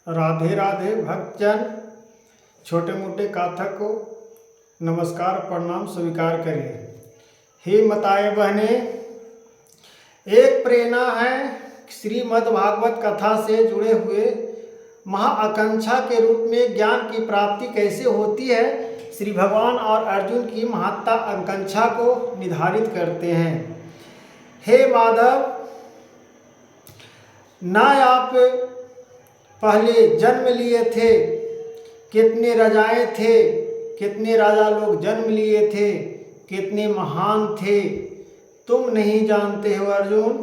राधे राधे भक्तजन, छोटे मोटे कथक को नमस्कार प्रणाम स्वीकार करिए। हे माताएं बहने, एक प्रेरणा है श्रीमद् भागवत कथा से जुड़े हुए महाआकांक्षा के रूप में ज्ञान की प्राप्ति कैसे होती है। श्री भगवान और अर्जुन की महत्ता आकांक्षा को निर्धारित करते हैं। हे माधव, ना आप पहले जन्म लिए थे, कितने राजाएं थे, कितने राजा लोग जन्म लिए थे, कितने महान थे, तुम नहीं जानते हो अर्जुन।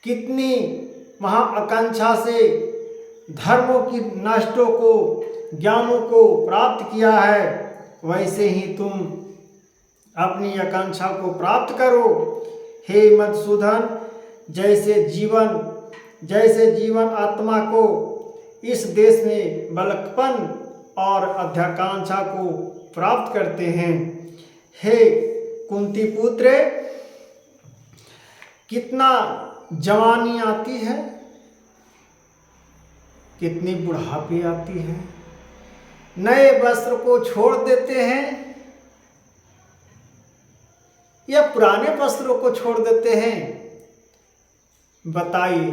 कितनी महाआकांक्षा से धर्मों की नष्टों को, ज्ञानों को प्राप्त किया है, वैसे ही तुम अपनी आकांक्षा को प्राप्त करो। हे मधुसूदन, जैसे जीवन आत्मा को इस देश में बलकपन और अध्याकांक्षा को प्राप्त करते हैं। हे कुंती पुत्र, कितना जवानी आती है, कितनी बुढ़ापी आती है, नए वस्त्र को छोड़ देते हैं या पुराने वस्त्रों को छोड़ देते हैं। बताइए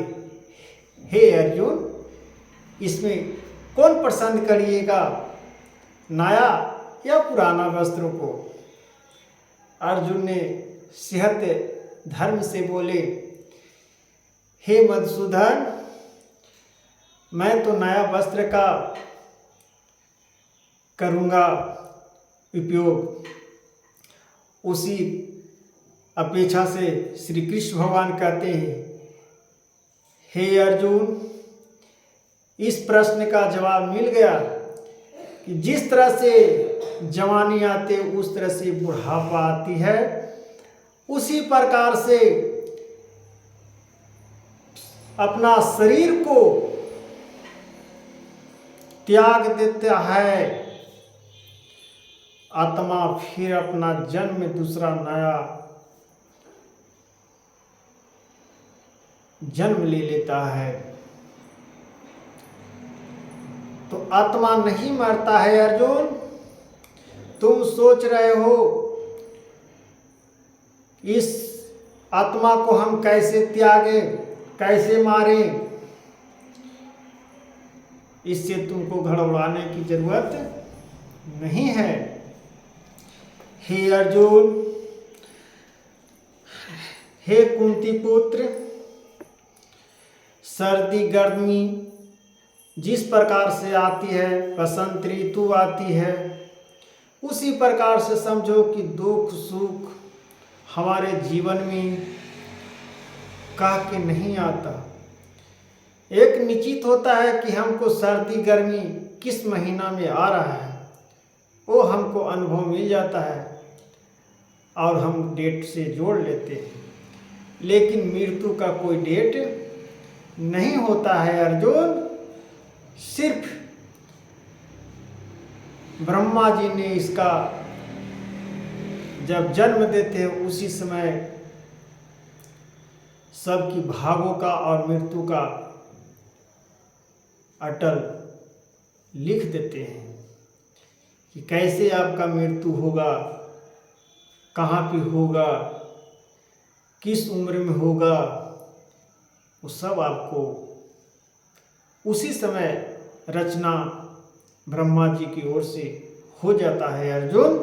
हे अर्जुन, इसमें कौन पसंद करिएगा, नया या पुराना वस्त्रों को। अर्जुन ने सेहत धर्म से बोले, हे मधुसूदन, मैं तो नया वस्त्र का करूँगा उपयोग। उसी अपेक्षा से श्री कृष्ण भगवान कहते हैं, हे अर्जुन, इस प्रश्न का जवाब मिल गया कि जिस तरह से जवानी आती उस तरह से बुढ़ापा आती है, उसी प्रकार से अपना शरीर को त्याग देता है आत्मा, फिर अपना जन्म दूसरा नया जन्म ले लेता है। तो आत्मा नहीं मरता है अर्जुन। तुम सोच रहे हो इस आत्मा को हम कैसे त्यागें, कैसे मारें। इससे तुमको घबराने की जरूरत नहीं है। हे अर्जुन, हे कुंती पुत्र, सर्दी गर्मी जिस प्रकार से आती है, बसंत ऋतु आती है, उसी प्रकार से समझो कि दुख सुख हमारे जीवन में कह के नहीं आता। एक निश्चित होता है कि हमको सर्दी गर्मी किस महीना में आ रहा है, वो हमको अनुभव मिल जाता है और हम डेट से जोड़ लेते हैं। लेकिन मृत्यु का कोई डेट नहीं होता है अर्जुन। सिर्फ ब्रह्मा जी ने इसका जब जन्म देते हैं, उसी समय सबकी भागों का और मृत्यु का अटल लिख देते हैं कि कैसे आपका मृत्यु होगा, कहाँ पे होगा, किस उम्र में होगा, वो सब आपको उसी समय रचना ब्रह्मा जी की ओर से हो जाता है अर्जुन।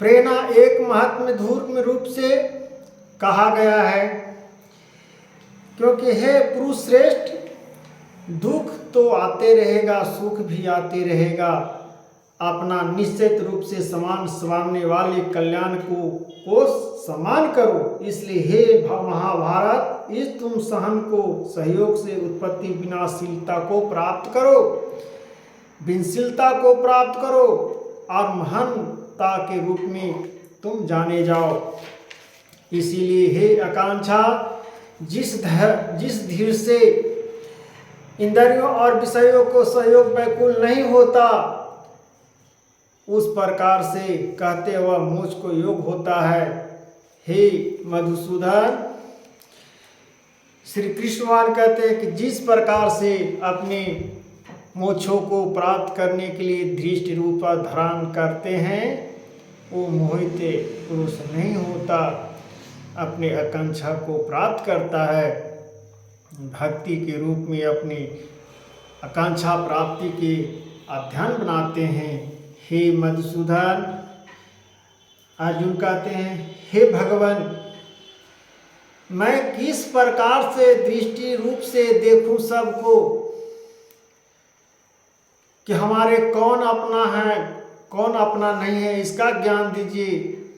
प्रेरणा एक महात्म्य धूर्त रूप से कहा गया है, क्योंकि हे पुरुष श्रेष्ठ, दुख तो आते रहेगा, सुख भी आते रहेगा। अपना निश्चित रूप से समान संवारने वाले कल्याण को समान करो। इसलिए हे महाभारत, इस तुम सहन को सहयोग से उत्पत्ति विनाशीलता को प्राप्त करो, विनशीलता को प्राप्त करो और महानता के रूप में तुम जाने जाओ। इसीलिए हे आकांक्षा, जिस धीर से इंद्रियों और विषयों को सहयोग व्याकुल नहीं होता, उस प्रकार से कहते हुआ मुझको योग होता है। हे मधुसूदन, श्री कृष्ण भगवान कहते हैं कि जिस प्रकार से अपने मोक्षों को प्राप्त करने के लिए धृष्ट रूप धारण करते हैं, वो मोहित पुरुष नहीं होता, अपने आकांक्षा को प्राप्त करता है। भक्ति के रूप में अपनी आकांक्षा प्राप्ति के अध्ययन बनाते हैं। हे मधुसूदन, अर्जुन कहते हैं, हे भगवान, मैं किस प्रकार से दृष्टि रूप से देखूं सबको कि हमारे कौन अपना है कौन अपना नहीं है, इसका ज्ञान दीजिए।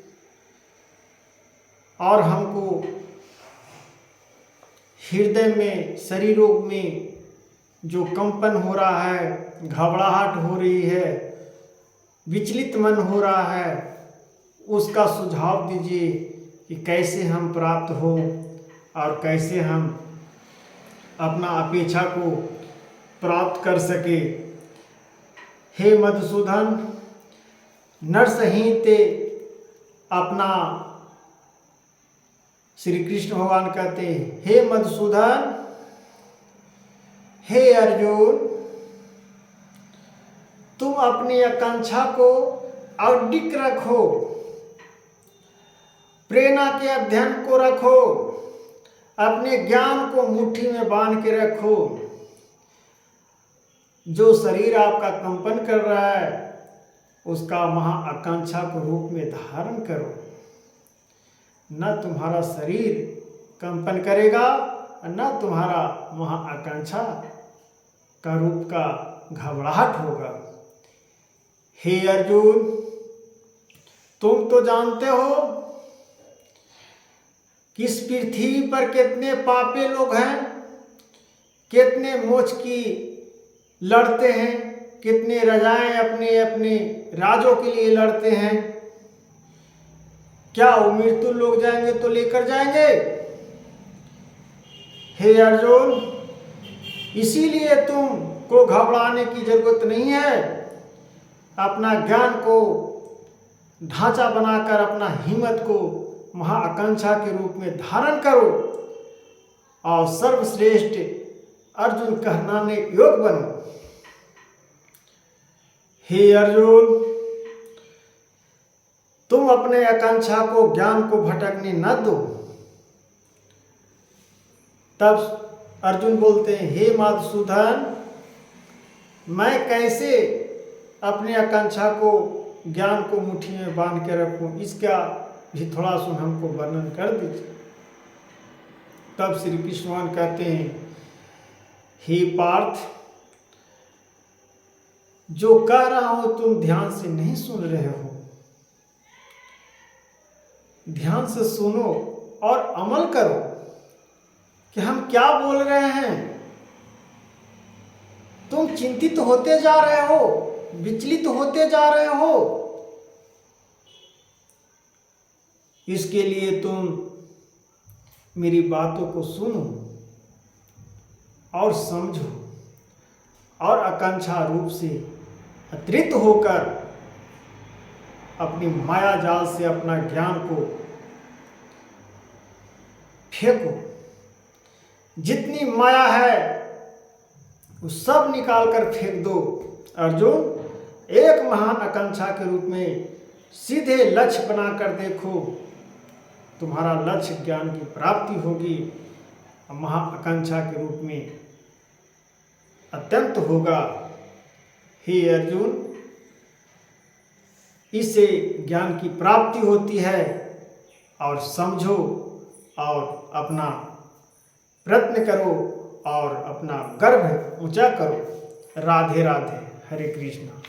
और हमको हृदय में, शरीरों में जो कंपन हो रहा है, घबराहट हो रही है, विचलित मन हो रहा है, उसका सुझाव दीजिए कि कैसे हम प्राप्त हो और कैसे हम अपना अपेक्षा को प्राप्त कर सके। हे मधुसूदन, नरसंहिते अपना श्री कृष्ण भगवान कहते हैं, हे मधुसूदन, हे अर्जुन, तुम अपनी आकांक्षा को अडिग रखो, प्रेरणा के अध्ययन को रखो, अपने ज्ञान को मुट्ठी में बांध के रखो। जो शरीर आपका कंपन कर रहा है, उसका महाआकांक्षा को रूप में धारण करो। न तुम्हारा शरीर कंपन करेगा, न तुम्हारा महाआकांक्षा का रूप का घबराहट होगा। हे अर्जुन, तुम तो जानते हो कि इस पृथ्वी पर कितने पापी लोग हैं, कितने मोक्ष की लड़ते हैं, कितने राजाएं अपने अपने राजों के लिए लड़ते हैं। क्या वो मृत्यु लोग जाएंगे तो लेकर जाएंगे? हे अर्जुन, इसीलिए तुमको घबराने की जरूरत नहीं है। अपना ज्ञान को ढांचा बनाकर अपना हिम्मत को महाआकांक्षा के रूप में धारण करो और सर्वश्रेष्ठ अर्जुन कहलाने योग्य बनो। हे अर्जुन, तुम अपने आकांक्षा को, ज्ञान को भटकने न दो। तब अर्जुन बोलते हैं, हे मधुसूदन, मैं कैसे अपनी आकांक्षा को, ज्ञान को मुट्ठी में बांध के रखूं, इसका भी थोड़ा सुन हमको वर्णन कर दीजिए। तब श्री कृष्ण कहते हैं, हे पार्थ, जो कह रहा हूं तुम ध्यान से नहीं सुन रहे हो। ध्यान से सुनो और अमल करो कि हम क्या बोल रहे हैं। तुम चिंतित होते जा रहे हो, विचलित होते जा रहे हो। इसके लिए तुम मेरी बातों को सुनो और समझो और आकांक्षा रूप से अतिरिक्त होकर अपनी माया जाल से अपना ज्ञान को फेंको। जितनी माया है वो सब निकाल कर फेंक दो। अर्जुन, एक महान आकांक्षा के रूप में सीधे लक्ष्य बनाकर देखो। तुम्हारा लक्ष्य ज्ञान की प्राप्ति होगी, महाआकांक्षा के रूप में अत्यंत होगा। हे अर्जुन, इससे ज्ञान की प्राप्ति होती है और समझो और अपना प्रयत्न करो और अपना गर्व ऊंचा करो। राधे राधे, हरे कृष्णा।